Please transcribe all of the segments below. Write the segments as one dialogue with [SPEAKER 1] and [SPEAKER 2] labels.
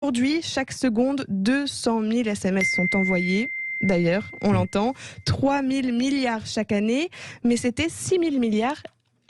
[SPEAKER 1] Aujourd'hui, chaque seconde, 200 000 SMS sont envoyés. D'ailleurs, on l'entend, 3 000 milliards chaque année, mais c'était 6 000 milliards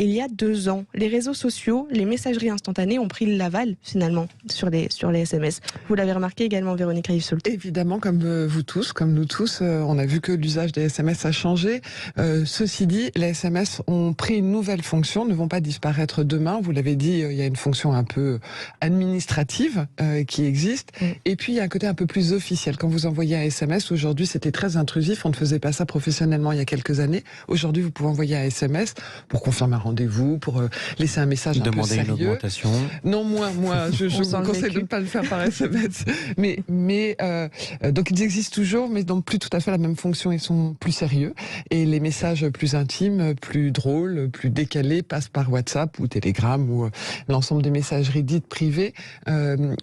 [SPEAKER 1] il y a 2 ans. Les réseaux sociaux, les messageries instantanées ont pris le l'aval, finalement, sur les SMS. Vous l'avez remarqué également, Véronique Reiff-Soult.
[SPEAKER 2] Évidemment, comme vous tous, comme nous tous, on a vu que l'usage des SMS a changé. Ceci dit, les SMS ont pris une nouvelle fonction, ne vont pas disparaître demain. Vous l'avez dit, il y a une fonction un peu administrative qui existe. Et puis, il y a un côté un peu plus officiel. Quand vous envoyez un SMS, aujourd'hui, c'était très intrusif. On ne faisait pas ça professionnellement il y a quelques années. Aujourd'hui, vous pouvez envoyer un SMS pour confirmer un rendez-vous, pour laisser un message un peu sérieux.
[SPEAKER 3] Demander une augmentation.
[SPEAKER 2] Non, moi, je vous conseille de ne pas le faire par SMS. Donc ils existent toujours, mais n'ont plus tout à fait la même fonction. Ils sont plus sérieux. Et les messages plus intimes, plus drôles, plus décalés passent par WhatsApp ou Telegram ou l'ensemble des messageries dites privées.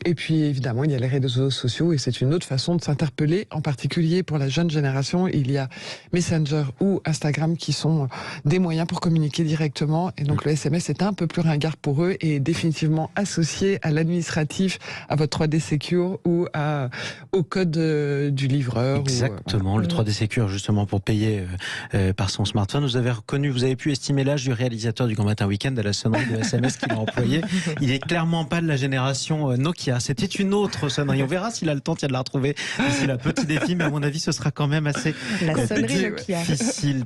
[SPEAKER 2] Et puis évidemment, il y a les réseaux sociaux et c'est une autre façon de s'interpeller. En particulier pour la jeune génération, il y a Messenger ou Instagram qui sont des moyens pour communiquer directement. Et donc le SMS est un peu plus ringard pour eux et définitivement associé à l'administratif, à votre 3D Secure ou au code du livreur.
[SPEAKER 3] Exactement, le 3D Secure justement pour payer par son smartphone. Vous avez pu estimer l'âge du réalisateur du Grand Matin Week-end à la sonnerie de SMS qu'il a employé. Il est clairement pas de la génération Nokia. C'était une autre sonnerie. On verra s'il a le temps de la retrouver d'ici la petite défi, mais à mon avis ce sera quand même assez
[SPEAKER 1] la sonnerie Nokia.
[SPEAKER 3] Difficile.